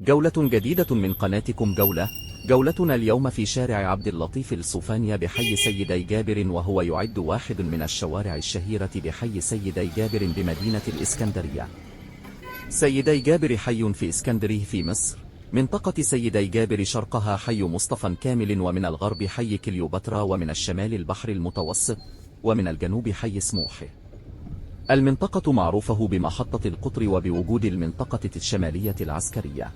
جولة جديدة من قناتكم جولتنا اليوم في شارع عبد اللطيف الصوفانية بحي سيدي جابر، وهو يعد واحد من الشوارع الشهيرة بحي سيدي جابر بمدينة الإسكندرية. سيدي جابر حي في إسكندرية في مصر. منطقة سيدي جابر شرقها حي مصطفى كامل، ومن الغرب حي كليوباترا، ومن الشمال البحر المتوسط، ومن الجنوب حي سموحه. المنطقة معروفة بمحطة القطر وبوجود المنطقة الشمالية العسكرية.